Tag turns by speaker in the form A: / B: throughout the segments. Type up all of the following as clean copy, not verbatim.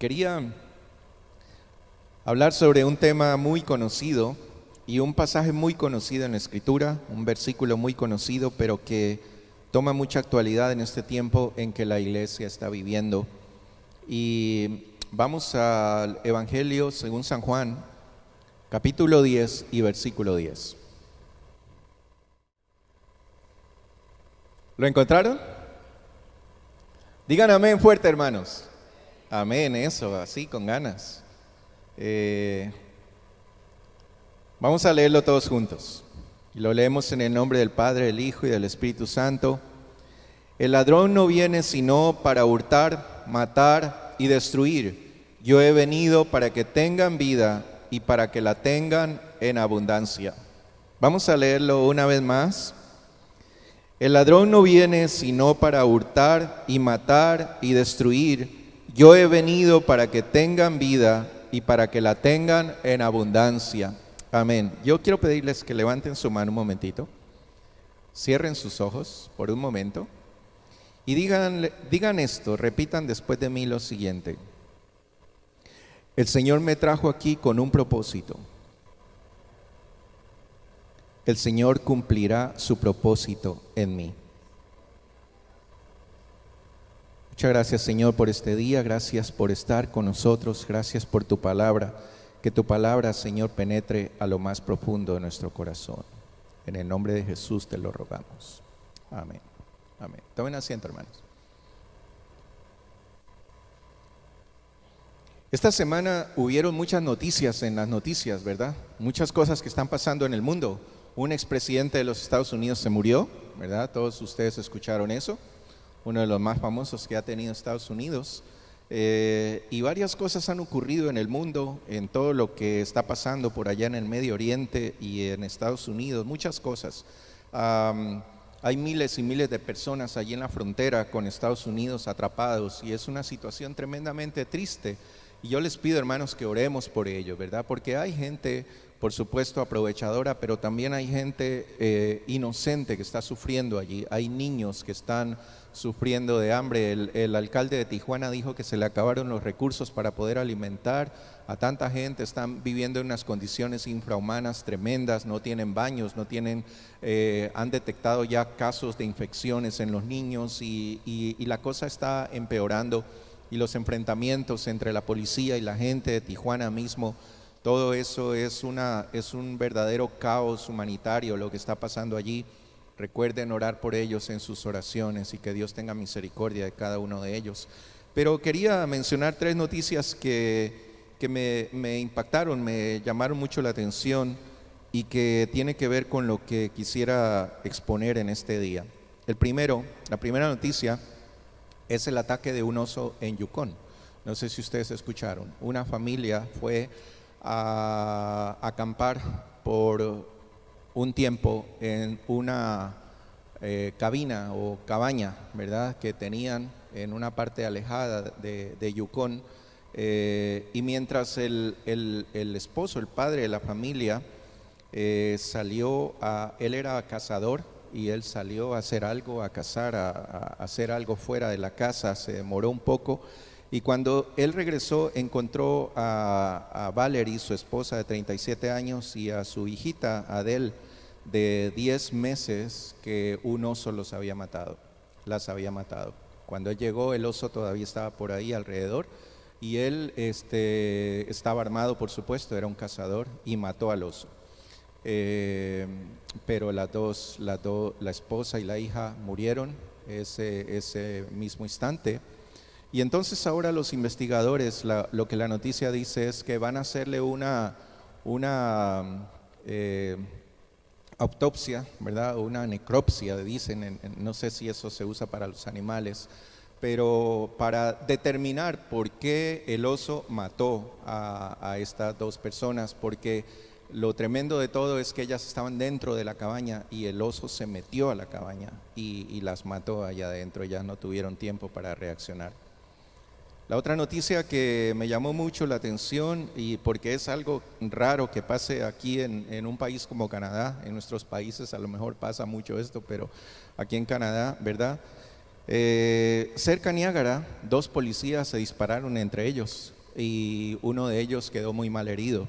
A: Quería hablar sobre un tema muy conocido y un pasaje muy conocido en la Escritura, un versículo muy conocido, pero que toma mucha actualidad en este tiempo en que la iglesia está viviendo. Y vamos al Evangelio según San Juan, capítulo 10 y versículo 10. ¿Lo encontraron? Digan amén fuerte, hermanos. Amén, eso, así, con ganas. Vamos a leerlo todos juntos. Y lo leemos en el nombre del Padre, del Hijo y del Espíritu Santo. El ladrón no viene sino para hurtar, matar y destruir. Yo he venido para que tengan vida y para que la tengan en abundancia. Vamos a leerlo una vez más. El ladrón no viene sino para hurtar y matar y destruir. Yo he venido para que tengan vida y para que la tengan en abundancia. Amén. Yo quiero pedirles que levanten su mano un momentito, cierren sus ojos por un momento y digan esto, repitan después de mí lo siguiente. El Señor me trajo aquí con un propósito. El Señor cumplirá su propósito en mí. Muchas gracias, Señor, por este día, gracias por estar con nosotros, gracias por tu palabra, que tu palabra, Señor, penetre a lo más profundo de nuestro corazón. En el nombre de Jesús te lo rogamos. Amén. Amén. Tomen asiento, hermanos. Esta semana hubieron muchas noticias en las noticias, ¿verdad? Muchas cosas que están pasando en el mundo. Un expresidente de los Estados Unidos se murió, ¿verdad? Todos ustedes escucharon eso. Uno de los más famosos que ha tenido Estados Unidos, y varias cosas han ocurrido en el mundo, en todo lo que está pasando por allá en el Medio Oriente y en Estados Unidos, muchas cosas. Hay miles y miles de personas allí en la frontera con Estados Unidos atrapados y es una situación tremendamente triste. Y yo les pido, hermanos, que oremos por ello, ¿verdad? Porque hay gente, por supuesto, aprovechadora, pero también hay gente inocente que está sufriendo allí. Hay niños que están sufriendo de hambre. El alcalde de Tijuana dijo que se le acabaron los recursos para poder alimentar a tanta gente. Están viviendo en unas condiciones infrahumanas tremendas, no tienen baños, han detectado ya casos de infecciones en los niños y la cosa está empeorando. Y los enfrentamientos entre la policía y la gente de Tijuana mismo, todo eso es un verdadero caos humanitario lo que está pasando allí. Recuerden orar por ellos en sus oraciones y que Dios tenga misericordia de cada uno de ellos. Pero quería mencionar tres noticias que me impactaron, me llamaron mucho la atención y que tiene que ver con lo que quisiera exponer en este día. La primera noticia es el ataque de un oso en Yukon. No sé si ustedes escucharon. Una familia fue a acampar por un tiempo en una cabina o cabaña, ¿verdad?, que tenían en una parte alejada de Yukon, y mientras el esposo, el padre de la familia, él era cazador y él salió a hacer algo, a cazar, a hacer algo fuera de la casa, se demoró un poco. Y cuando él regresó, encontró a Valerie, su esposa de 37 años, y a su hijita Adele, de 10 meses, que un oso las había matado. Cuando él llegó, el oso todavía estaba por ahí alrededor, y él estaba armado, por supuesto, era un cazador, y mató al oso. Pero la esposa y la hija murieron ese mismo instante. Y entonces ahora los investigadores, lo que la noticia dice es que van a hacerle una autopsia, ¿verdad? Una necropsia, dicen, no sé si eso se usa para los animales, pero para determinar por qué el oso mató a estas dos personas, porque lo tremendo de todo es que ellas estaban dentro de la cabaña y el oso se metió a la cabaña y las mató allá adentro, ya no tuvieron tiempo para reaccionar. La otra noticia que me llamó mucho la atención, y porque es algo raro que pase aquí en un país como Canadá, en nuestros países a lo mejor pasa mucho esto, pero aquí en Canadá, ¿verdad? Cerca a Niágara, 2 policías se dispararon entre ellos y uno de ellos quedó muy mal herido,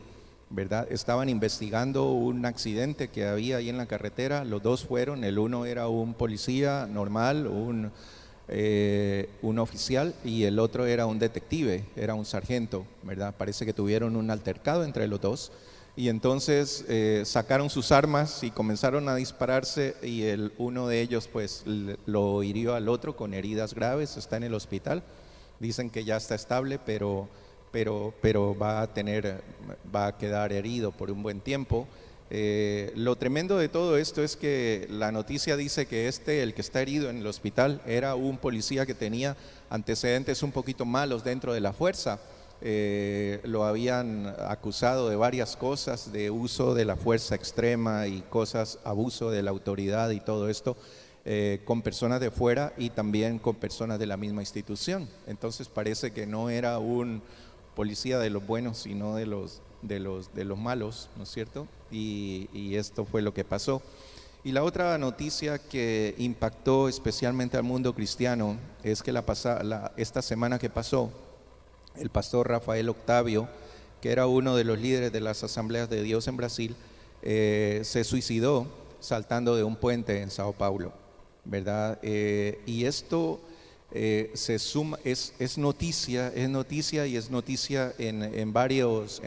A: ¿verdad? Estaban investigando un accidente que había ahí en la carretera. Los 2 fueron, el uno era un policía normal, un oficial, y el otro era un detective, era un sargento, ¿verdad? Parece que tuvieron un altercado entre los 2 y entonces sacaron sus armas y comenzaron a dispararse, y uno de ellos pues lo hirió al otro con heridas graves, está en el hospital. Dicen que ya está estable, pero va a quedar herido por un buen tiempo. Lo tremendo de todo esto es que la noticia dice que el que está herido en el hospital, era un policía que tenía antecedentes un poquito malos dentro de la fuerza. Lo habían acusado de varias cosas, de uso de la fuerza extrema y cosas, abuso de la autoridad y todo esto, con personas de fuera y también con personas de la misma institución. Entonces parece que no era un policía de los buenos, sino de los malos, ¿no es cierto? Y esto fue lo que pasó. Y la otra noticia que impactó especialmente al mundo cristiano es que esta semana que pasó, el pastor Rafael Octavio, que era uno de los líderes de las Asambleas de Dios en Brasil, se suicidó saltando de un puente en Sao Paulo, ¿verdad? Y esto se suma, es noticia y es noticia en varios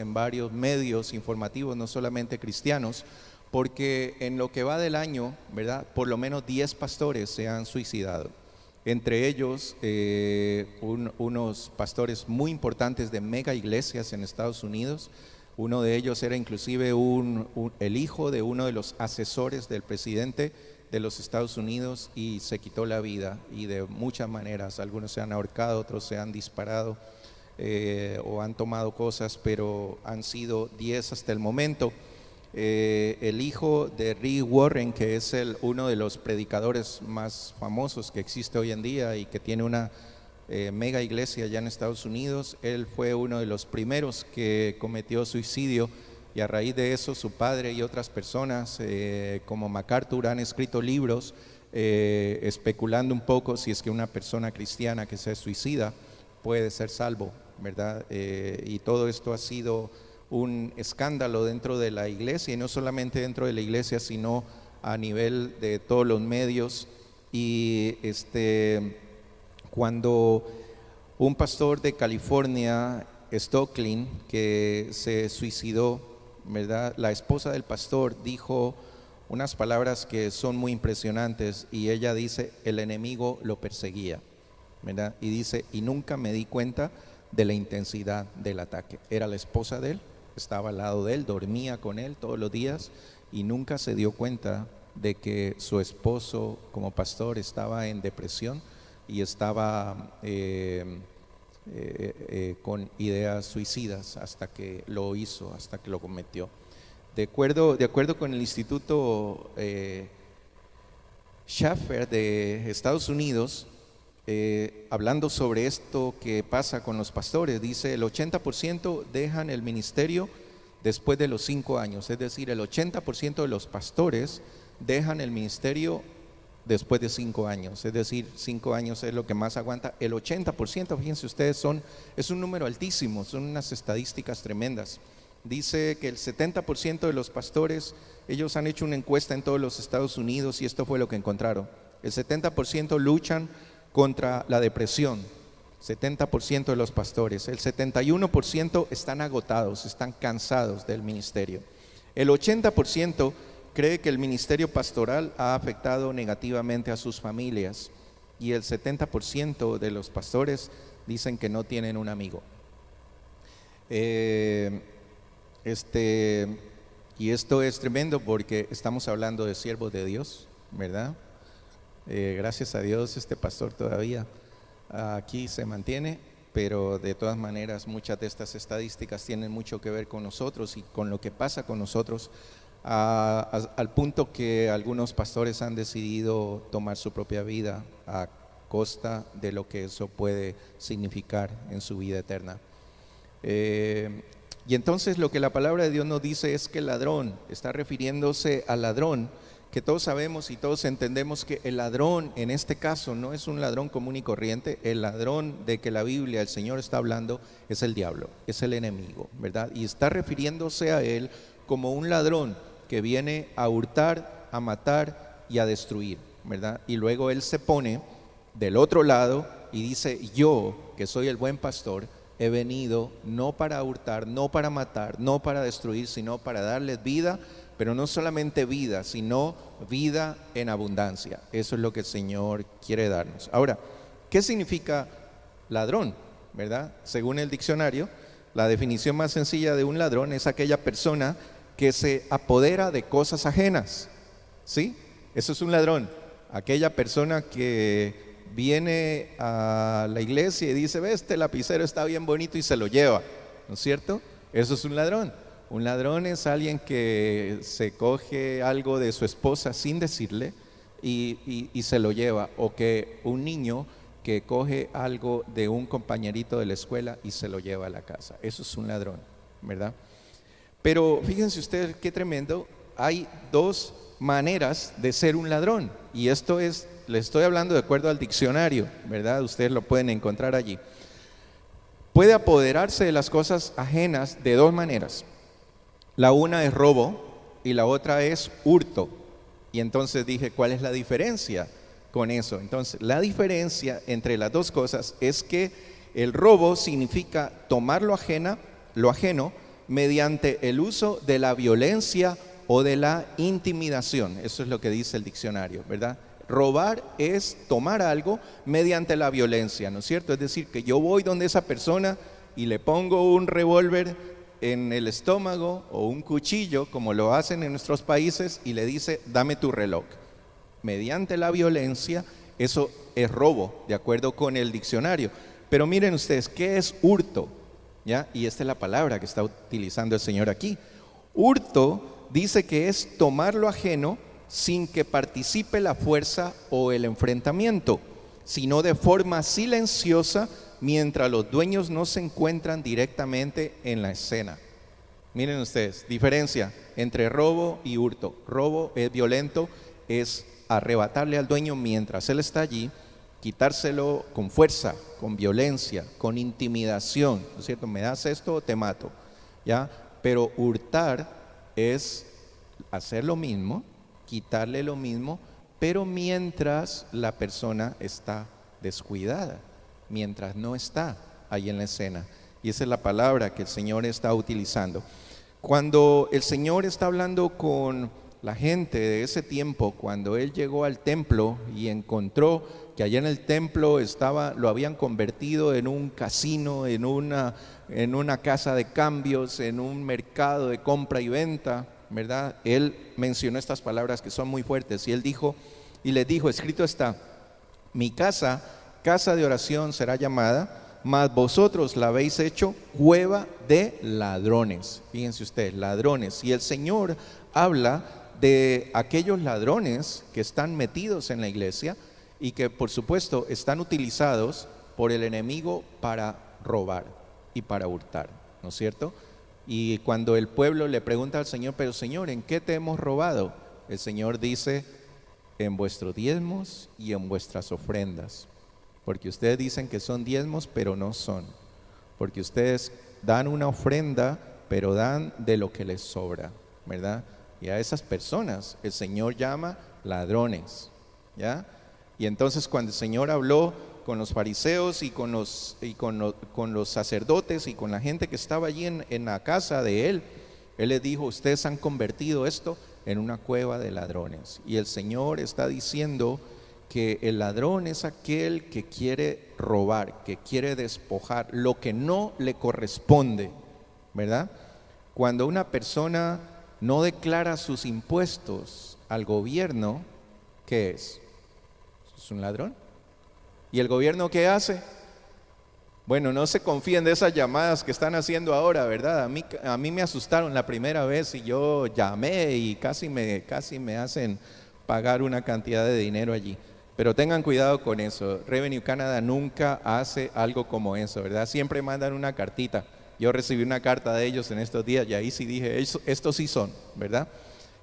A: medios informativos, no solamente cristianos, porque en lo que va del año, ¿verdad?, por lo menos 10 pastores se han suicidado. Entre ellos, unos pastores muy importantes de mega iglesias en Estados Unidos. Uno de ellos era inclusive el hijo de uno de los asesores del presidente de los Estados Unidos, y se quitó la vida, y de muchas maneras. Algunos se han ahorcado, otros se han disparado o han tomado cosas, pero han sido 10 hasta el momento. El hijo de Rick Warren, que es uno de los predicadores más famosos que existe hoy en día y que tiene una mega iglesia allá en Estados Unidos, él fue uno de los primeros que cometió suicidio, y a raíz de eso su padre y otras personas como MacArthur han escrito libros especulando un poco si es que una persona cristiana que se suicida puede ser salvo, ¿verdad? Y todo esto ha sido un escándalo dentro de la iglesia, y no solamente dentro de la iglesia, sino a nivel de todos los medios. Y cuando un pastor de California, Stokely, que se suicidó, ¿verdad?, la esposa del pastor dijo unas palabras que son muy impresionantes, y ella dice: el enemigo lo perseguía, ¿verdad? Y dice: y nunca me di cuenta de la intensidad del ataque. Era la esposa de él, estaba al lado de él, dormía con él todos los días, y nunca se dio cuenta de que su esposo como pastor estaba en depresión y estaba con ideas suicidas, hasta que lo hizo, hasta que lo cometió. De acuerdo con el Instituto Schaeffer de Estados Unidos, hablando sobre esto que pasa con los pastores, dice: el 80% dejan el ministerio después de los 5 años. Es decir, el 80% de los pastores dejan el ministerio después de 5 años. Es decir, 5 años es lo que más aguanta. El 80%, fíjense ustedes, es un número altísimo, son unas estadísticas tremendas. Dice que el 70% de los pastores, ellos han hecho una encuesta en todos los Estados Unidos, y esto fue lo que encontraron: el 70% luchan contra la depresión, 70% de los pastores. El 71% están agotados, están cansados del ministerio. El 80% cree que el ministerio pastoral ha afectado negativamente a sus familias, y el 70% de los pastores dicen que no tienen un amigo. Y esto es tremendo, porque estamos hablando de siervos de Dios, ¿verdad? Gracias a Dios este pastor todavía aquí se mantiene, pero de todas maneras muchas de estas estadísticas tienen mucho que ver con nosotros y con lo que pasa con nosotros, al punto que algunos pastores han decidido tomar su propia vida a costa de lo que eso puede significar en su vida eterna. Y entonces lo que la palabra de Dios nos dice es que el ladrón, está refiriéndose al ladrón que todos sabemos y todos entendemos que el ladrón en este caso no es un ladrón común y corriente. El ladrón de que la Biblia, el Señor está hablando, es el diablo, es el enemigo, ¿verdad? Y está refiriéndose a él como un ladrón que viene a hurtar, a matar y a destruir, ¿verdad? Y luego él se pone del otro lado y dice: yo, que soy el buen pastor, he venido no para hurtar, no para matar, no para destruir, sino para darles vida, pero no solamente vida, sino vida en abundancia. Eso es lo que el Señor quiere darnos. Ahora, ¿qué significa ladrón? ¿Verdad? Según el diccionario, la definición más sencilla de un ladrón es aquella persona que se apodera de cosas ajenas. ¿Sí? Eso es un ladrón. Aquella persona que viene a la iglesia y dice: ve, este lapicero está bien bonito, y se lo lleva, ¿no es cierto? Eso es un ladrón. Un ladrón es alguien que se coge algo de su esposa sin decirle y se lo lleva, o que un niño que coge algo de un compañerito de la escuela y se lo lleva a la casa. Eso es un ladrón, ¿verdad? Pero fíjense ustedes qué tremendo. Hay dos maneras de ser un ladrón, y esto es, les estoy hablando de acuerdo al diccionario, ¿verdad? Ustedes lo pueden encontrar allí. Puede apoderarse de las cosas ajenas de dos maneras. La una es robo y la otra es hurto. Y entonces dije: ¿cuál es la diferencia con eso? Entonces, la diferencia entre las dos cosas es que el robo significa tomar lo ajeno mediante el uso de la violencia o de la intimidación. Eso es lo que dice el diccionario, ¿verdad? Robar es tomar algo mediante la violencia, ¿no es cierto? Es decir, que yo voy donde esa persona y le pongo un revólver en el estómago o un cuchillo, como lo hacen en nuestros países, y le dice: dame tu reloj. Mediante la violencia, eso es robo, de acuerdo con el diccionario. Pero miren ustedes, ¿qué es hurto? ¿Ya? Y esta es la palabra que está utilizando el Señor aquí. Hurto dice que es tomar lo ajeno sin que participe la fuerza o el enfrentamiento, sino de forma silenciosa, mientras los dueños no se encuentran directamente en la escena. Miren ustedes, diferencia entre robo y hurto. Robo es violento, es arrebatarle al dueño mientras él está allí, quitárselo con fuerza, con violencia, con intimidación, ¿no es cierto? Me das esto o te mato, ¿ya? Pero hurtar es hacer lo mismo, quitarle lo mismo, pero mientras la persona está descuidada, mientras no está ahí en la escena. Y esa es la palabra que el Señor está utilizando. Cuando el Señor está hablando con la gente de ese tiempo, cuando Él llegó al templo y encontró que allá en el templo lo habían convertido en un casino, en una casa de cambios, en un mercado de compra y venta, ¿verdad? Él mencionó estas palabras que son muy fuertes, y les dijo: escrito está: mi casa de oración será llamada, mas vosotros la habéis hecho cueva de ladrones. Fíjense ustedes, ladrones. Y el Señor habla de aquellos ladrones que están metidos en la iglesia y que por supuesto están utilizados por el enemigo para robar y para hurtar, ¿no es cierto? Y cuando el pueblo le pregunta al Señor: pero Señor, ¿en qué te hemos robado? El Señor dice: en vuestros diezmos y en vuestras ofrendas. Porque ustedes dicen que son diezmos, pero no son. Porque ustedes dan una ofrenda, pero dan de lo que les sobra, ¿verdad? Y a esas personas el Señor llama ladrones, ¿ya? Y entonces cuando el Señor habló con los fariseos y con los sacerdotes y con la gente que estaba allí en la casa de Él, Él les dijo: ustedes han convertido esto en una cueva de ladrones. Y el Señor está diciendo que el ladrón es aquel que quiere robar, que quiere despojar lo que no le corresponde, ¿verdad? Cuando una persona no declara sus impuestos al gobierno, ¿qué es? ¿Es un ladrón? ¿Y el gobierno qué hace? Bueno, no se confíen de esas llamadas que están haciendo ahora, ¿verdad? A mí me asustaron la primera vez y yo llamé y casi me hacen pagar una cantidad de dinero allí. Pero tengan cuidado con eso. Revenue Canada nunca hace algo como eso, ¿verdad? Siempre mandan una cartita. Yo recibí una carta de ellos en estos días y ahí sí dije: estos sí son, ¿verdad?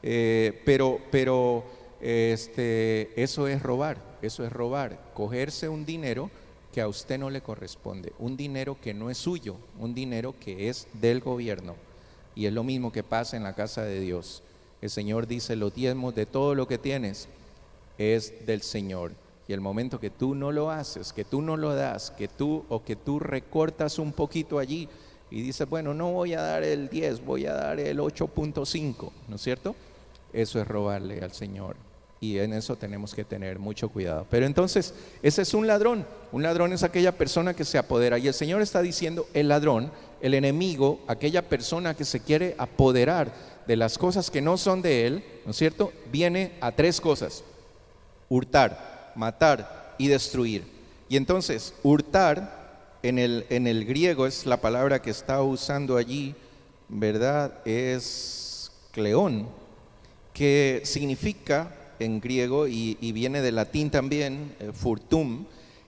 A: Pero eso es robar, cogerse un dinero que a usted no le corresponde, un dinero que no es suyo, un dinero que es del gobierno. Y es lo mismo que pasa en la casa de Dios. El Señor dice: los diezmos de todo lo que tienes es del Señor. Y el momento que tú no lo haces, que tú no lo das, que tú recortas un poquito allí y dices: bueno, no voy a dar el 10, voy a dar el 8.5, ¿no es cierto? Eso es robarle al Señor. Y en eso tenemos que tener mucho cuidado. Pero entonces, ese es un ladrón. Un ladrón es aquella persona que se apodera. Y el Señor está diciendo: el ladrón, el enemigo, aquella persona que se quiere apoderar de las cosas que no son de él, ¿no es cierto?, viene a tres cosas: hurtar, matar y destruir. Y entonces, hurtar, en el griego es la palabra que está usando allí, ¿verdad? Es kleón, que significa en griego, y viene del latín también, furtum,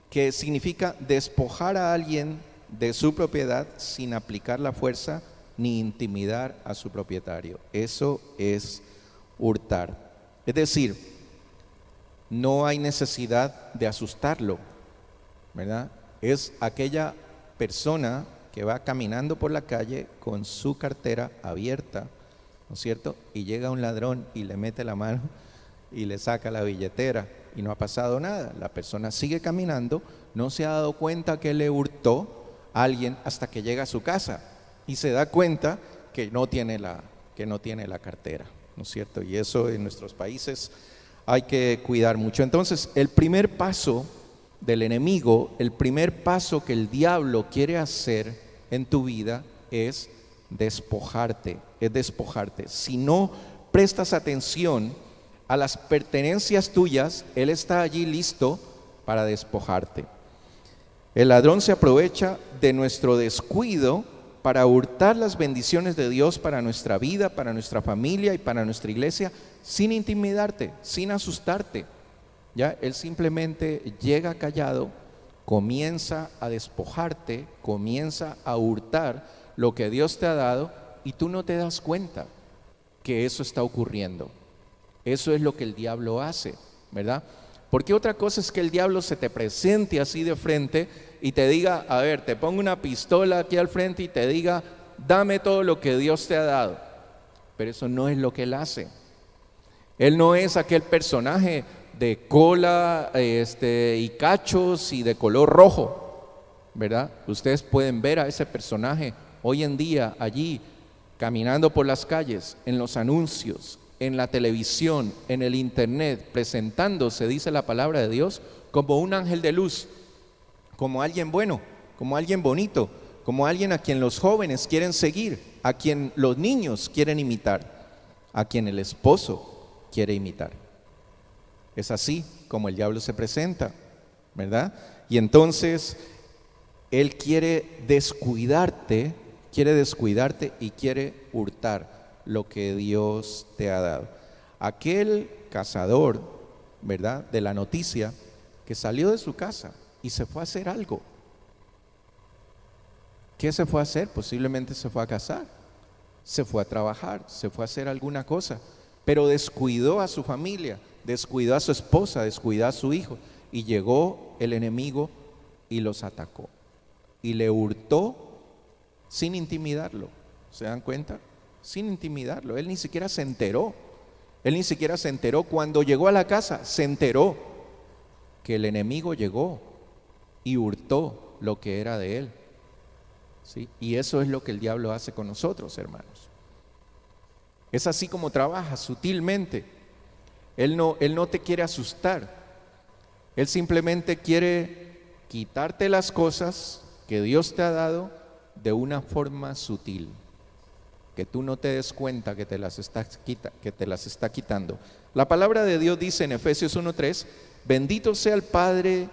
A: que significa despojar a alguien de su propiedad sin aplicar la fuerza ni intimidar a su propietario. Eso es hurtar. Es decir, no hay necesidad de asustarlo, ¿verdad? Es aquella persona que va caminando por la calle con su cartera abierta, ¿no es cierto? Y llega un ladrón y le mete la mano y le saca la billetera y no ha pasado nada. La persona sigue caminando, no se ha dado cuenta que le hurtó a alguien hasta que llega a su casa y se da cuenta que no tiene la cartera, ¿no es cierto? Y eso en nuestros países hay que cuidar mucho. Entonces, el primer paso del enemigo, el primer paso que el diablo quiere hacer en tu vida es despojarte, Si no prestas atención a las pertenencias tuyas, él está allí listo para despojarte. El ladrón se aprovecha de nuestro descuido para hurtar las bendiciones de Dios para nuestra vida, para nuestra familia y para nuestra iglesia, sin intimidarte, sin asustarte. Ya, él simplemente llega callado, comienza a despojarte, comienza a hurtar lo que Dios te ha dado y tú no te das cuenta que eso está ocurriendo. Eso es lo que el diablo hace, ¿verdad? Porque otra cosa es que el diablo se te presente así de frente y te diga: a ver, te pongo una pistola aquí al frente y te diga: dame todo lo que Dios te ha dado. Pero eso no es lo que él hace. Él no es aquel personaje de cola y cachos y de color rojo, ¿verdad? Ustedes pueden ver a ese personaje hoy en día allí caminando por las calles, en los anuncios, en la televisión, en el internet, presentándose, dice la palabra de Dios, como un ángel de luz, como alguien bueno, como alguien bonito, como alguien a quien los jóvenes quieren seguir, a quien los niños quieren imitar, a quien el esposo quiere imitar. Es así como el diablo se presenta, ¿verdad? Y entonces él quiere descuidarte y quiere hurtar lo que Dios te ha dado. Aquel cazador, ¿verdad?, de la noticia, que salió de su casa y se fue a hacer algo. ¿Qué se fue a hacer? Posiblemente se fue a cazar, se fue a trabajar, se fue a hacer alguna cosa, pero descuidó a su familia, descuidó a su esposa, descuidó a su hijo, y llegó el enemigo y los atacó y le hurtó sin intimidarlo. ¿Se dan cuenta? Sin intimidarlo. Él ni siquiera se enteró. Cuando llegó a la casa, se enteró que el enemigo llegó y hurtó lo que era de él. ¿Sí? Y eso es lo que el diablo hace con nosotros, hermanos. Es así como trabaja, sutilmente. Él no te quiere asustar. Él simplemente quiere quitarte las cosas que Dios te ha dado de una forma sutil, que tú no te des cuenta que te las está quitando. La palabra de Dios dice en Efesios 1:3: bendito sea el Padre,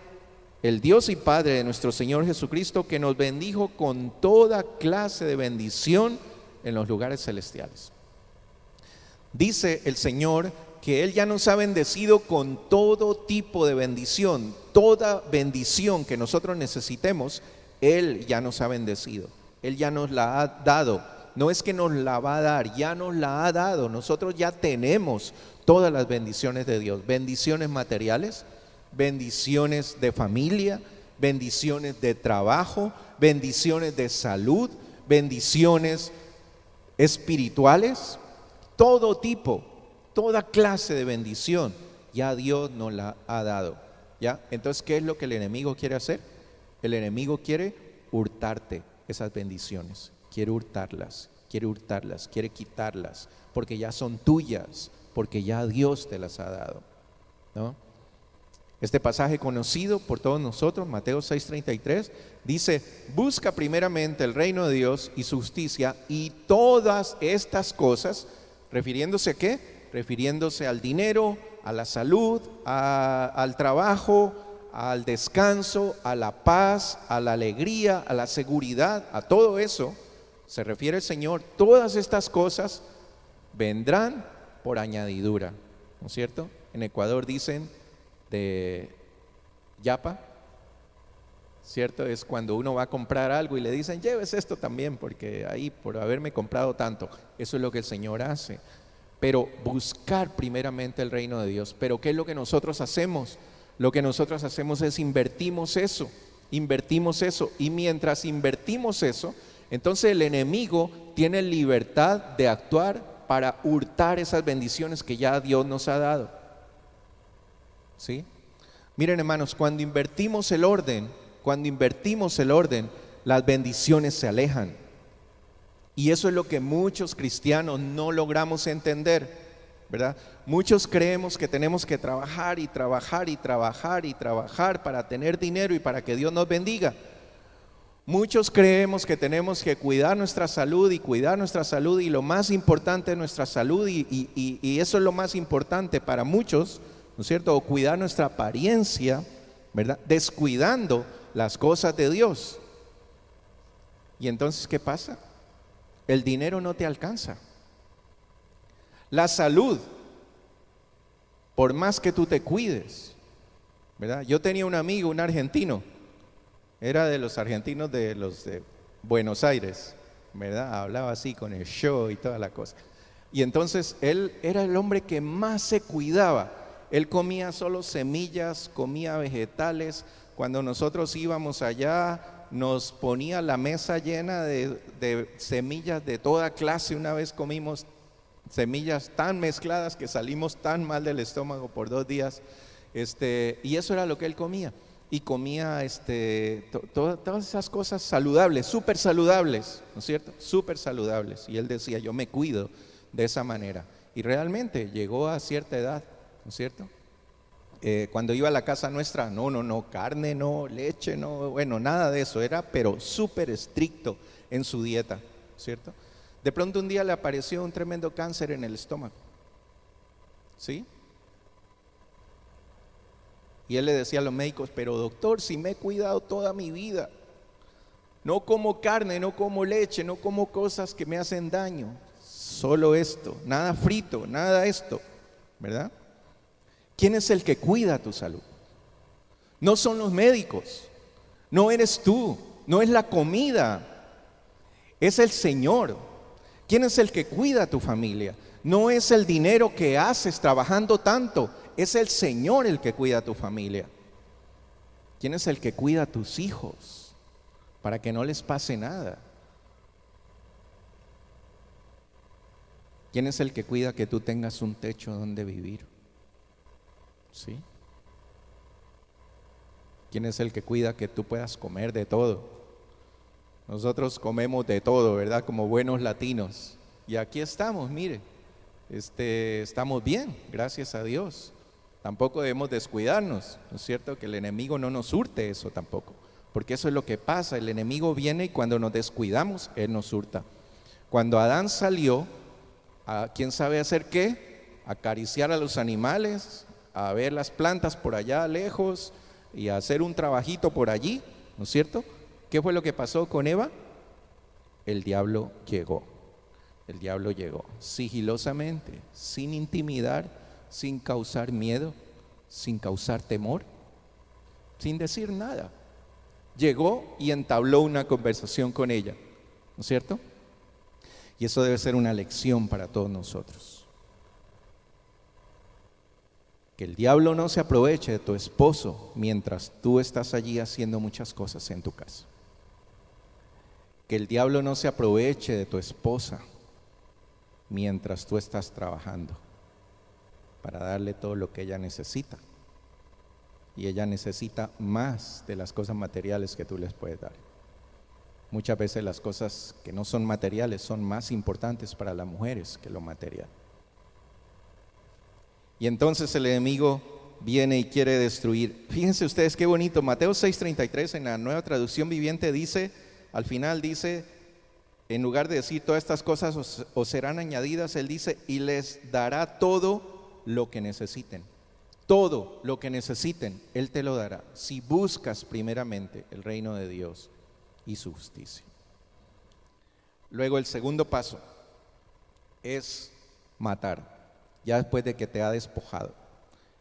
A: el Dios y Padre de nuestro Señor Jesucristo, que nos bendijo con toda clase de bendición en los lugares celestiales. Dice el Señor que Él ya nos ha bendecido con todo tipo de bendición. Toda bendición que nosotros necesitemos, Él ya nos ha bendecido. Él ya nos la ha dado no es que nos la va a dar, ya nos la ha dado. Nosotros ya tenemos todas las bendiciones de Dios, bendiciones materiales, bendiciones de familia, bendiciones de trabajo, bendiciones de salud, bendiciones espirituales, todo tipo, toda clase de bendición, ya Dios nos la ha dado, ¿ya? Entonces, ¿qué es lo que el enemigo quiere hacer? El enemigo quiere hurtarte esas bendiciones, quiere hurtarlas, quiere quitarlas, porque ya son tuyas, porque ya Dios te las ha dado, ¿no? Este pasaje conocido por todos nosotros, Mateo 6:33, dice: busca primeramente el reino de Dios y su justicia, y todas estas cosas, ¿refiriéndose a qué? Refiriéndose al dinero, a la salud, al trabajo, al descanso, a la paz, a la alegría, a la seguridad, a todo eso se refiere el Señor. Todas estas cosas vendrán por añadidura, ¿no es cierto? En Ecuador dicen de yapa, ¿cierto? Es cuando uno va a comprar algo y le dicen: lleves esto también, porque ahí por haberme comprado tanto. Eso es lo que el Señor hace. Pero buscar primeramente el reino de Dios. Pero ¿qué es lo que nosotros hacemos? Lo que nosotros hacemos es invertimos eso, y mientras invertimos eso, entonces el enemigo tiene libertad de actuar para hurtar esas bendiciones que ya Dios nos ha dado. ¿Sí? Miren, hermanos, cuando invertimos el orden, las bendiciones se alejan. Y eso es lo que muchos cristianos no logramos entender, ¿verdad? Muchos creemos que tenemos que trabajar y trabajar y trabajar y trabajar para tener dinero y para que Dios nos bendiga. Muchos creemos que tenemos que cuidar nuestra salud y lo más importante es nuestra salud y eso es lo más importante para muchos, ¿no es cierto? O cuidar nuestra apariencia, ¿verdad? Descuidando las cosas de Dios. Y entonces, ¿qué pasa? El dinero no te alcanza. La salud, por más que tú te cuides, ¿verdad? Yo tenía un amigo, un argentino, era de los argentinos de los de Buenos Aires, ¿verdad? Hablaba así con el show y toda la cosa. Y entonces él era el hombre que más se cuidaba. Él comía solo semillas, comía vegetales. Cuando nosotros íbamos allá, nos ponía la mesa llena de semillas de toda clase. Una vez comimos semillas tan mezcladas que salimos tan mal del estómago por 2 días. Y eso era lo que él comía. Y comía todas esas cosas saludables, súper saludables, ¿no es cierto? Súper saludables. Y él decía: yo me cuido de esa manera. Y realmente llegó a cierta edad, ¿no es cierto? Cuando iba a la casa nuestra, no, carne, no, leche, no, bueno, nada de eso, era pero súper estricto en su dieta, ¿cierto? De pronto un día le apareció un tremendo cáncer en el estómago, ¿sí? Y él le decía a los médicos: pero doctor, si me he cuidado toda mi vida, no como carne, no como leche, no como cosas que me hacen daño, solo esto, nada frito, nada esto, ¿verdad? ¿Quién es el que cuida tu salud? No son los médicos, no eres tú, no es la comida, es el Señor. ¿Quién es el que cuida tu familia? No es el dinero que haces trabajando tanto, es el Señor el que cuida tu familia. ¿Quién es el que cuida a tus hijos para que no les pase nada? ¿Quién es el que cuida que tú tengas un techo donde vivir? ¿Sí? ¿Quién es el que cuida que tú puedas comer de todo? Nosotros comemos de todo, ¿verdad? Como buenos latinos. Y aquí estamos, mire, estamos bien, gracias a Dios. Tampoco debemos descuidarnos, ¿no es cierto? Que el enemigo no nos hurte eso tampoco, porque eso es lo que pasa. El enemigo viene y cuando nos descuidamos, él nos hurta. Cuando Adán salió, ¿quién sabe hacer qué? Acariciar a los animales, a ver las plantas por allá lejos y a hacer un trabajito por allí, ¿no es cierto? ¿Qué fue lo que pasó con Eva? El diablo llegó sigilosamente, sin intimidar, sin causar miedo, sin causar temor, sin decir nada. Llegó y entabló una conversación con ella, ¿no es cierto? Y eso debe ser una lección para todos nosotros. Que el diablo no se aproveche de tu esposo mientras tú estás allí haciendo muchas cosas en tu casa. Que el diablo no se aproveche de tu esposa mientras tú estás trabajando para darle todo lo que ella necesita. Y ella necesita más de las cosas materiales que tú les puedes dar. Muchas veces las cosas que no son materiales son más importantes para las mujeres que lo material. Y entonces el enemigo viene y quiere destruir. Fíjense ustedes qué bonito. Mateo 6:33 en la Nueva Traducción Viviente dice, al final dice, en lugar de decir todas estas cosas os serán añadidas, él dice, y les dará todo lo que necesiten. Todo lo que necesiten, él te lo dará. Si buscas primeramente el reino de Dios y su justicia. Luego el segundo paso es matar. Ya después de que te ha despojado,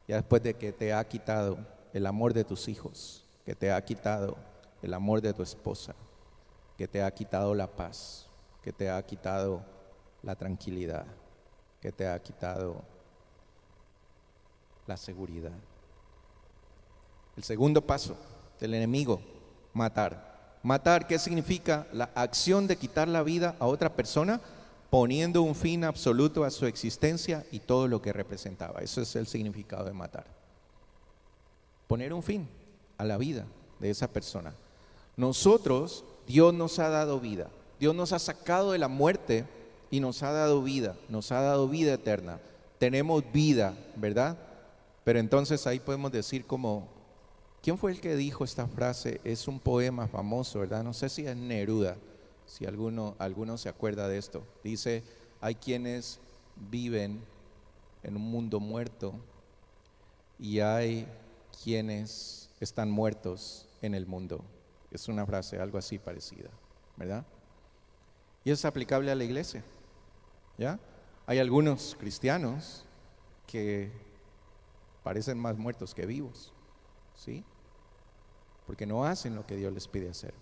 A: ya después de que te ha quitado el amor de tus hijos, que te ha quitado el amor de tu esposa, que te ha quitado la paz, que te ha quitado la tranquilidad, que te ha quitado la seguridad. El segundo paso del enemigo, matar. Matar, ¿qué significa? La acción de quitar la vida a otra persona, poniendo un fin absoluto a su existencia y todo lo que representaba. Eso es el significado de matar. Poner un fin a la vida de esa persona. Nosotros, Dios nos ha dado vida. Dios nos ha sacado de la muerte y nos ha dado vida eterna. Tenemos vida, ¿verdad? Pero entonces ahí podemos decir como, ¿quién fue el que dijo esta frase? Es un poema famoso, ¿verdad? No sé si es Neruda, si alguno se acuerda de esto. Dice, hay quienes viven en un mundo muerto y hay quienes están muertos en el mundo. Es una frase algo así parecida, ¿verdad? Y es aplicable a la iglesia, ¿ya? Hay algunos cristianos que parecen más muertos que vivos, ¿sí? Porque no hacen lo que Dios les pide hacer.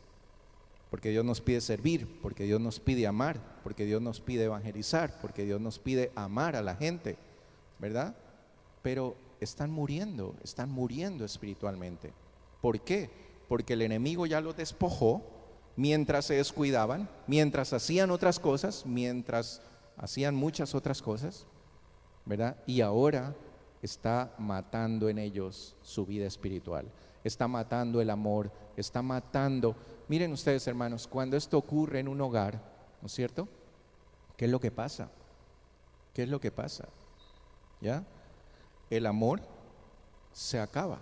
A: Porque Dios nos pide servir, porque Dios nos pide amar, porque Dios nos pide evangelizar, porque Dios nos pide amar a la gente, ¿verdad? Pero están muriendo espiritualmente. ¿Por qué? Porque el enemigo ya los despojó mientras se descuidaban, mientras hacían otras cosas, mientras hacían muchas otras cosas, ¿verdad? Y ahora está matando en ellos su vida espiritual, está matando el amor, está matando. Miren ustedes, hermanos, cuando esto ocurre en un hogar, ¿no es cierto? ¿Qué es lo que pasa? ¿Qué es lo que pasa? ¿Ya? El amor se acaba,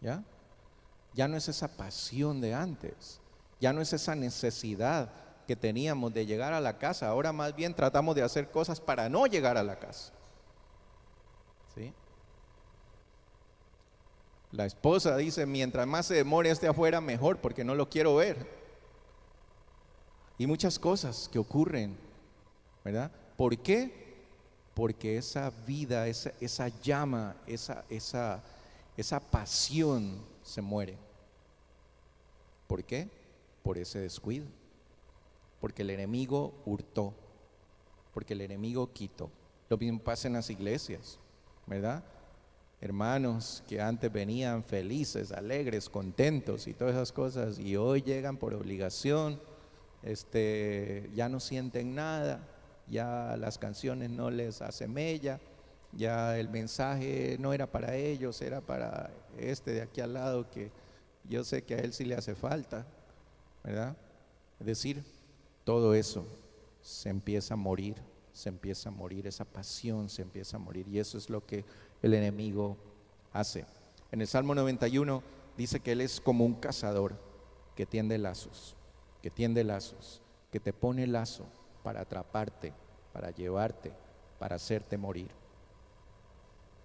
A: ¿ya? Ya no es esa pasión de antes, ya no es esa necesidad que teníamos de llegar a la casa, ahora más bien tratamos de hacer cosas para no llegar a la casa, ¿sí? La esposa dice, mientras más se demore este afuera, mejor, porque no lo quiero ver. Y muchas cosas que ocurren, ¿verdad? ¿Por qué? Porque esa vida, esa llama, esa pasión se muere. ¿Por qué? Por ese descuido. Porque el enemigo hurtó, porque el enemigo quitó. Lo mismo pasa en las iglesias, ¿verdad? Hermanos que antes venían felices, alegres, contentos y todas esas cosas, y hoy llegan por obligación, ya no sienten nada, ya las canciones no les hacen mella, ya el mensaje no era para ellos, era para de aquí al lado, que yo sé que a él sí le hace falta, ¿verdad? Es decir, todo eso se empieza a morir, esa pasión se empieza a morir, y eso es lo que el enemigo hace. En el Salmo 91 dice que él es como un cazador que tiende lazos, que te pone lazo para atraparte, para llevarte, para hacerte morir,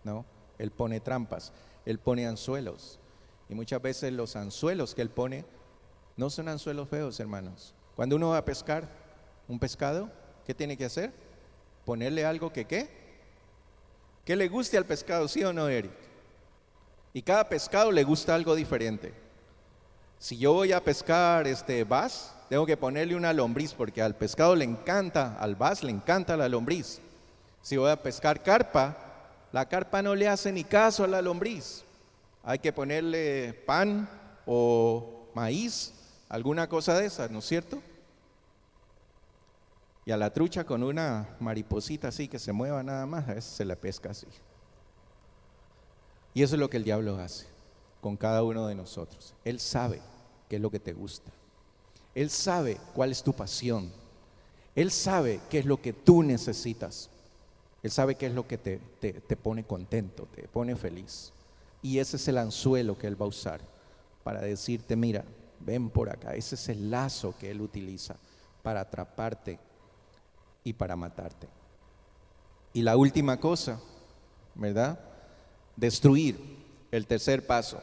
A: ¿no? Él pone trampas, él pone anzuelos, y muchas veces los anzuelos que él pone no son anzuelos feos, hermanos. Cuando uno va a pescar un pescado, ¿qué tiene que hacer? Ponerle algo que le guste al pescado, ¿sí o no, Eric? Y cada pescado le gusta algo diferente. Si yo voy a pescar bass, tengo que ponerle una lombriz porque al pescado le encanta, al bass le encanta la lombriz. Si voy a pescar carpa, la carpa no le hace ni caso a la lombriz. Hay que ponerle pan o maíz, alguna cosa de esas, ¿no es cierto? Y a la trucha con una mariposita así que se mueva nada más, a veces se la pesca así. Y eso es lo que el diablo hace con cada uno de nosotros. Él sabe qué es lo que te gusta. Él sabe cuál es tu pasión. Él sabe qué es lo que tú necesitas. Él sabe qué es lo que te pone contento, te pone feliz. Y ese es el anzuelo que Él va a usar para decirte, mira, ven por acá. Ese es el lazo que Él utiliza para atraparte y para matarte. Y la última cosa, ¿verdad? Destruir, el tercer paso.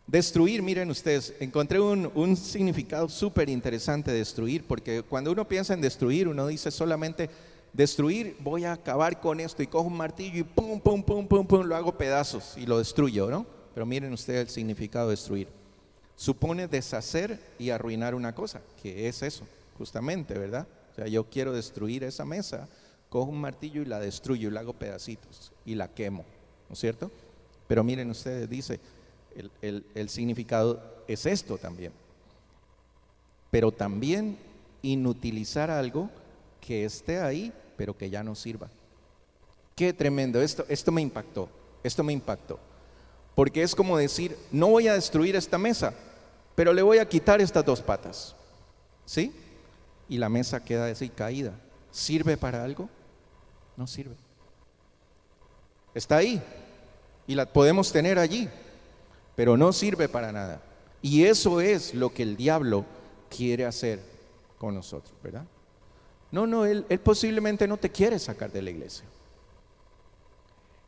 A: Destruir, miren ustedes, encontré un significado súper interesante de destruir, porque cuando uno piensa en destruir, uno dice solamente destruir, voy a acabar con esto y cojo un martillo y pum, pum, pum, pum, pum, lo hago pedazos y lo destruyo, ¿no? Pero miren ustedes el significado de destruir. Supone deshacer y arruinar una cosa, que es eso, justamente, ¿verdad? O sea, yo quiero destruir esa mesa, cojo un martillo y la destruyo y la hago pedacitos y la quemo, ¿no es cierto? Pero miren ustedes, dice, el significado es esto también. Pero también inutilizar algo que esté ahí, pero que ya no sirva. Qué tremendo, esto me impactó, porque es como decir, no voy a destruir esta mesa, pero le voy a quitar estas dos patas, ¿sí? Y la mesa queda así caída. ¿Sirve para algo? No sirve. Está ahí y la podemos tener allí, pero no sirve para nada. Y eso es lo que el diablo quiere hacer con nosotros, ¿verdad? No, él posiblemente no te quiere sacar de la iglesia.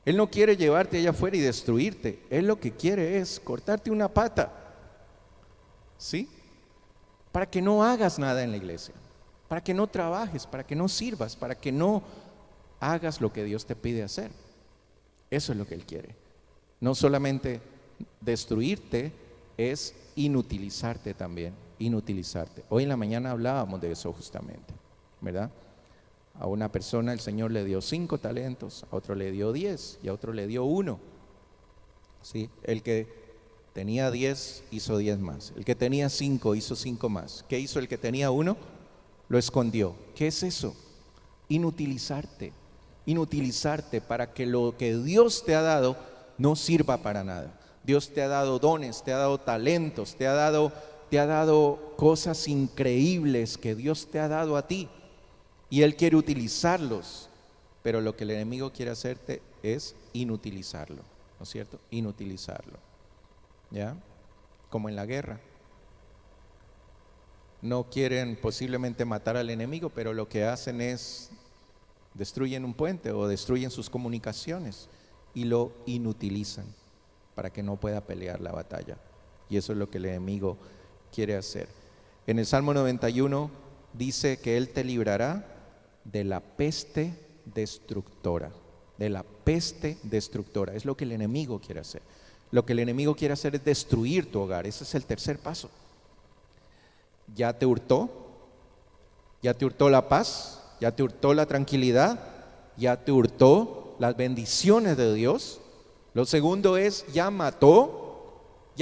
A: Él no quiere llevarte allá afuera y destruirte. Él lo que quiere es cortarte una pata, ¿sí? Para que no hagas nada en la iglesia, para que no trabajes, para que no sirvas, para que no hagas lo que Dios te pide hacer. Eso es lo que Él quiere. No solamente destruirte, es inutilizarte también, inutilizarte. Hoy en la mañana hablábamos de eso justamente, ¿verdad? A una persona el Señor le dio 5 talentos, a otro le dio 10 y a otro le dio 1. ¿Sí? El que tenía 10 hizo 10 más, el que tenía 5 hizo 5 más. ¿Qué hizo el que tenía 1? Lo escondió. ¿Qué es eso? Inutilizarte, inutilizarte para que lo que Dios te ha dado no sirva para nada. Dios te ha dado dones, te ha dado talentos, te ha dado cosas increíbles que Dios te ha dado a ti. Y Él quiere utilizarlos, pero lo que el enemigo quiere hacerte es inutilizarlo, ¿no es cierto? Inutilizarlo, ¿ya? Como en la guerra. No quieren posiblemente matar al enemigo, pero lo que hacen es destruyen un puente o destruyen sus comunicaciones y lo inutilizan para que no pueda pelear la batalla. Y eso es lo que el enemigo quiere hacer. En el Salmo 91 dice que Él te librará de la peste destructora, de la peste destructora. Es lo que el enemigo quiere hacer. Lo que el enemigo quiere hacer es destruir tu hogar. Ese es el tercer paso. ¿Ya te hurtó? ¿Ya te hurtó la paz? ¿Ya te hurtó la tranquilidad? ¿Ya te hurtó las bendiciones de Dios? Lo segundo es, ya mató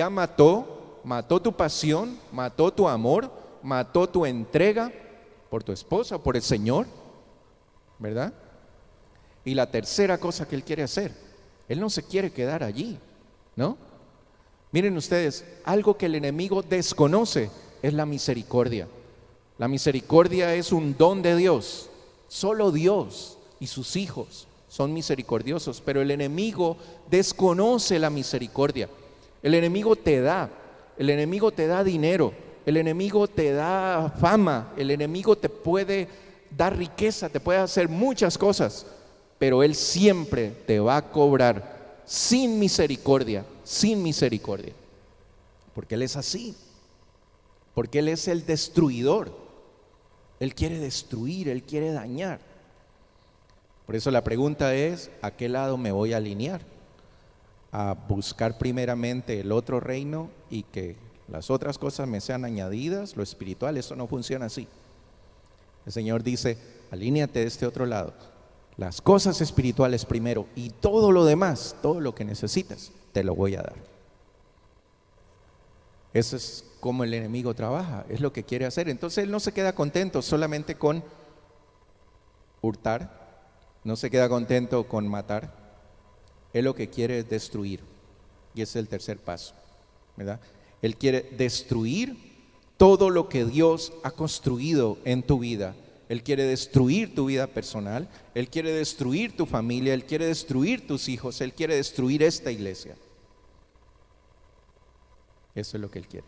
A: tu pasión, mató tu amor, mató tu entrega por tu esposa, por el Señor, ¿verdad? Y la tercera cosa que Él quiere hacer, Él no se quiere quedar allí, ¿no? Miren ustedes, algo que el enemigo desconoce es la misericordia. La misericordia es un don de Dios. Solo Dios y sus hijos son misericordiosos, pero el enemigo desconoce la misericordia. El enemigo te da dinero, el enemigo te da fama, el enemigo te puede dar riqueza, te puede hacer muchas cosas, pero él siempre te va a cobrar sin misericordia, porque él es así, porque él es el destruidor. Él quiere destruir, él quiere dañar. Por eso la pregunta es, ¿a qué lado me voy a alinear? ¿A buscar primeramente el otro reino y que las otras cosas me sean añadidas, lo espiritual, eso no funciona así. El Señor dice, alíñate de este otro lado, las cosas espirituales primero y todo lo demás, todo lo que necesitas, te lo voy a dar. Eso es como el enemigo trabaja, es lo que quiere hacer. Entonces él no se queda contento solamente con hurtar, no se queda contento con matar, él lo que quiere es destruir. Y ese es el tercer paso, ¿verdad? Él quiere destruir todo lo que Dios ha construido en tu vida. Él quiere destruir tu vida personal, Él quiere destruir tu familia, Él quiere destruir tus hijos, Él quiere destruir esta iglesia. Eso es lo que Él quiere.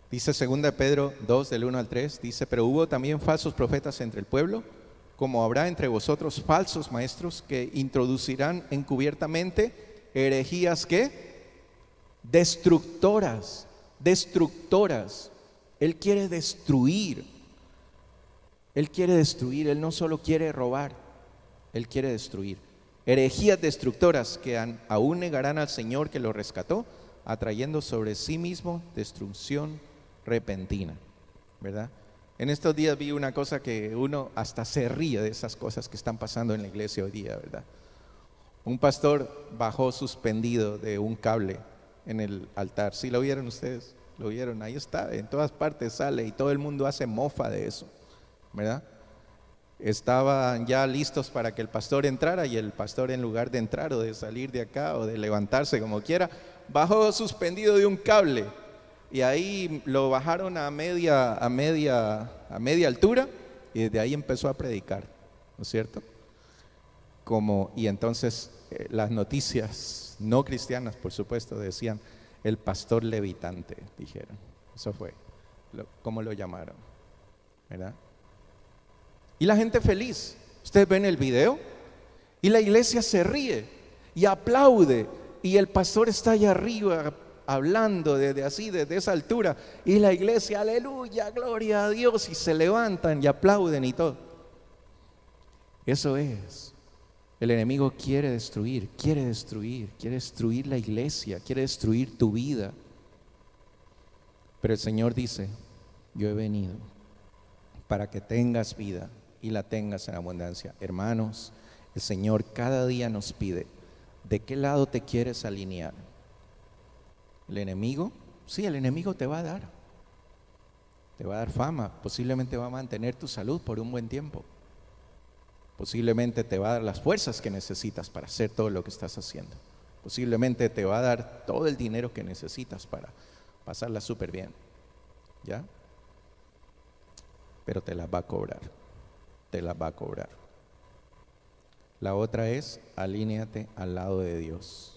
A: Dice 2 Pedro 2, del 1 al 3, dice, pero hubo también falsos profetas entre el pueblo, como habrá entre vosotros falsos maestros que introducirán encubiertamente herejías ¿qué? Destructoras. Él quiere destruir. Él no solo quiere robar, Él quiere destruir. Herejías destructoras que aún negarán al Señor que lo rescató, atrayendo sobre sí mismo destrucción repentina, ¿verdad? En estos días vi una cosa que uno hasta se ríe de esas cosas que están pasando en la iglesia hoy día, ¿verdad? Un pastor bajó suspendido de un cable en el altar. ¿Sí lo vieron ustedes? ¿Lo vieron? Ahí está, en todas partes sale y todo el mundo hace mofa de eso, ¿verdad? Estaban ya listos para que el pastor entrara y el pastor, en lugar de entrar o de salir de acá o de levantarse como quiera, bajó suspendido de un cable y ahí lo bajaron a media altura y desde ahí empezó a predicar, ¿no es cierto? Y entonces las noticias no cristianas, por supuesto, decían el pastor levitante, dijeron. Eso fue como lo llamaron, ¿verdad? Y la gente feliz. Ustedes ven el video y la iglesia se ríe y aplaude y el pastor está allá arriba hablando desde esa altura y la iglesia, aleluya, gloria a Dios, y se levantan y aplauden y todo. Eso es. El enemigo quiere destruir la iglesia, quiere destruir tu vida. Pero el Señor dice, yo he venido para que tengas vida y la tengas en abundancia. Hermanos, el Señor cada día nos pide, ¿de qué lado te quieres alinear? ¿El enemigo? Sí, el enemigo te va a dar fama, posiblemente va a mantener tu salud por un buen tiempo. Posiblemente te va a dar las fuerzas que necesitas para hacer todo lo que estás haciendo. Posiblemente te va a dar todo el dinero que necesitas para pasarla súper bien, ¿ya? Pero te las va a cobrar, La otra es, alíneate al lado de Dios.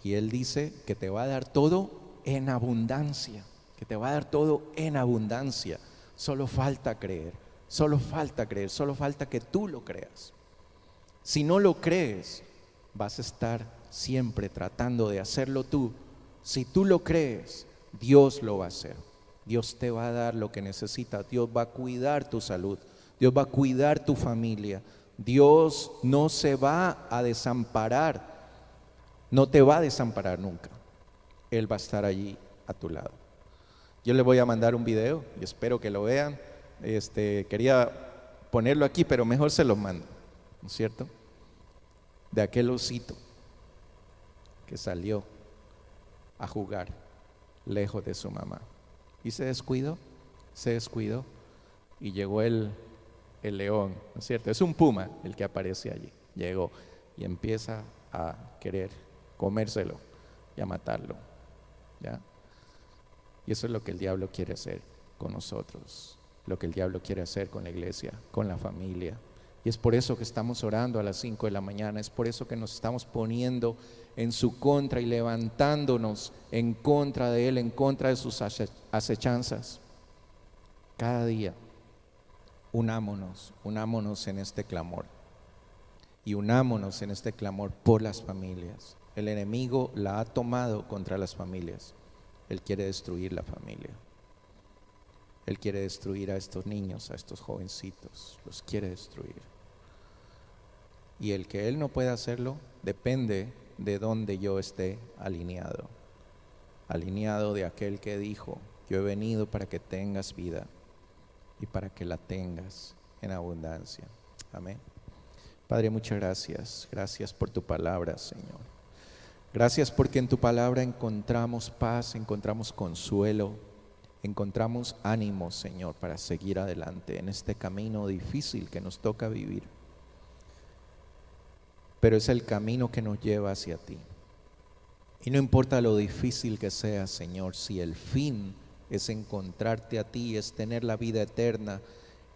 A: Y Él dice que te va a dar todo en abundancia, Solo falta creer, solo falta que tú lo creas. Si no lo crees, vas a estar siempre tratando de hacerlo tú. Si tú lo crees, Dios lo va a hacer. Dios te va a dar lo que necesitas. Dios va a cuidar tu salud. Dios va a cuidar tu familia. Dios no se va a desamparar. No te va a desamparar nunca. Él va a estar allí a tu lado. Yo les voy a mandar un video y espero que lo vean. Quería ponerlo aquí, pero mejor se los mando, ¿no es cierto? De aquel osito que salió a jugar lejos de su mamá y se descuidó y llegó el león, ¿no es cierto? Es un puma el que aparece allí. Llegó y empieza a querer comérselo y a matarlo, ¿ya? Y eso es lo que el diablo quiere hacer con nosotros, lo que el diablo quiere hacer con la iglesia, con la familia. Y es por eso que estamos orando a las 5 de la mañana, es por eso que nos estamos poniendo en su contra y levantándonos en contra de él, en contra de sus acechanzas. Cada día, unámonos en este clamor. Y unámonos en este clamor por las familias. El enemigo la ha tomado contra las familias. Él quiere destruir la familia. Él quiere destruir a estos niños, a estos jovencitos, los quiere destruir. Y el que Él no pueda hacerlo depende de donde yo esté alineado. Alineado de aquel que dijo: yo he venido para que tengas vida y para que la tengas en abundancia. Amén. Padre, muchas gracias. Gracias por tu palabra, Señor. Gracias porque en tu palabra encontramos paz, encontramos consuelo, encontramos ánimo, Señor, para seguir adelante en este camino difícil que nos toca vivir. Pero es el camino que nos lleva hacia ti. Y no importa lo difícil que sea, Señor, si el fin es encontrarte a ti, es tener la vida eterna,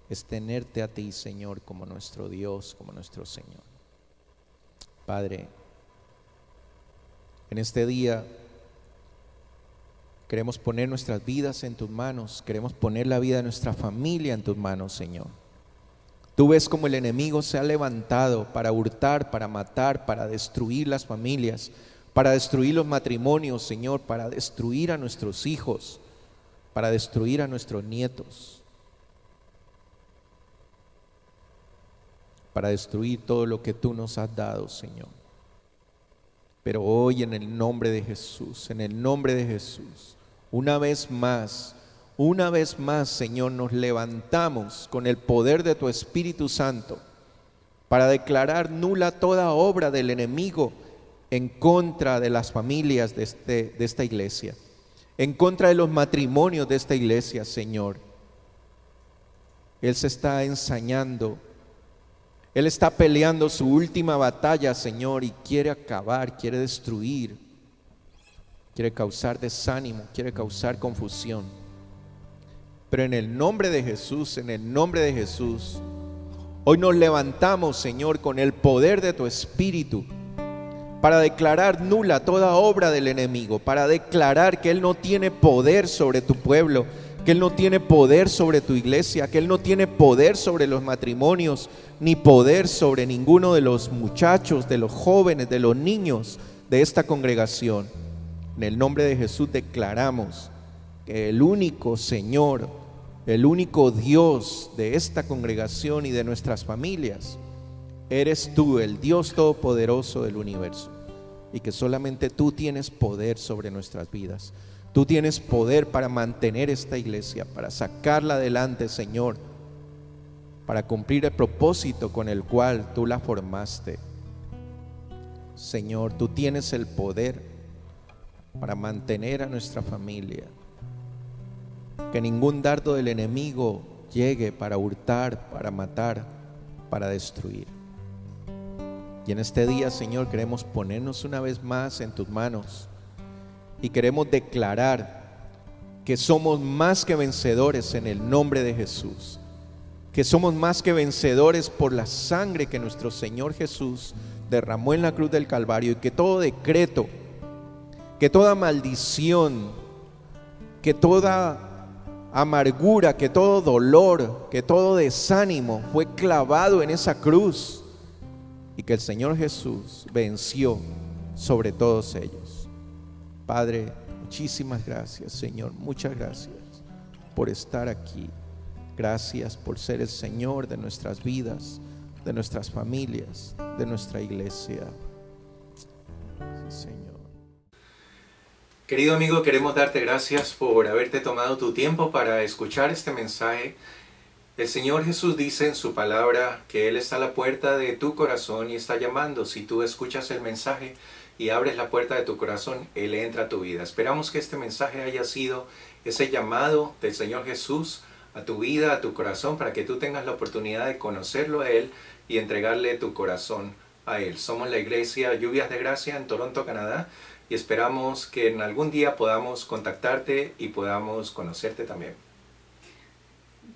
A: es tenerte a ti, Señor, como nuestro Dios, como nuestro Señor. Padre, en este día queremos poner nuestras vidas en tus manos, queremos poner la vida de nuestra familia en tus manos, Señor. Tú ves cómo el enemigo se ha levantado para hurtar, para matar, para destruir las familias, para destruir los matrimonios, Señor, para destruir a nuestros hijos, para destruir a nuestros nietos, para destruir todo lo que tú nos has dado, Señor. Pero hoy, en el nombre de Jesús, en el nombre de Jesús, una vez más, Señor, nos levantamos con el poder de tu Espíritu Santo para declarar nula toda obra del enemigo en contra de las familias de esta iglesia, en contra de los matrimonios de esta iglesia, Señor. Él se está ensañando, Él está peleando su última batalla, Señor, y quiere acabar, quiere destruir, quiere causar desánimo, quiere causar confusión. Pero en el nombre de Jesús, en el nombre de Jesús, hoy nos levantamos, Señor, con el poder de tu Espíritu para declarar nula toda obra del enemigo, para declarar que Él no tiene poder sobre tu pueblo, que Él no tiene poder sobre tu iglesia, que Él no tiene poder sobre los matrimonios, ni poder sobre ninguno de los muchachos, de los jóvenes, de los niños de esta congregación. En el nombre de Jesús declaramos que el único Señor, el único Dios de esta congregación y de nuestras familias, eres tú, el Dios todopoderoso del universo, y que solamente tú tienes poder sobre nuestras vidas. Tú tienes poder para mantener esta iglesia, para sacarla adelante, Señor, para cumplir el propósito con el cual tú la formaste. Señor, tú tienes el poder para mantener a nuestra familia, que ningún dardo del enemigo llegue para hurtar, para matar, para destruir. Y en este día, Señor, queremos ponernos una vez más en tus manos y queremos declarar que somos más que vencedores en el nombre de Jesús, que somos más que vencedores por la sangre que nuestro Señor Jesús derramó en la cruz del Calvario, y que todo decreto, que toda maldición, que toda amargura, que todo dolor, que todo desánimo fue clavado en esa cruz, y que el Señor Jesús venció sobre todos ellos. Padre, muchísimas gracias, Señor, muchas gracias por estar aquí. Gracias por ser el Señor de nuestras vidas, de nuestras familias, de nuestra iglesia. Sí, Señor.
B: Querido amigo, queremos darte gracias por haberte tomado tu tiempo para escuchar este mensaje. El Señor Jesús dice en su palabra que Él está a la puerta de tu corazón y está llamando. Si tú escuchas el mensaje y abres la puerta de tu corazón, Él entra a tu vida. Esperamos que este mensaje haya sido ese llamado del Señor Jesús a tu vida, a tu corazón, para que tú tengas la oportunidad de conocerlo a Él y entregarle tu corazón a Él. Somos la iglesia Lluvias de Gracia en Toronto, Canadá, y esperamos que en algún día podamos contactarte y podamos conocerte también.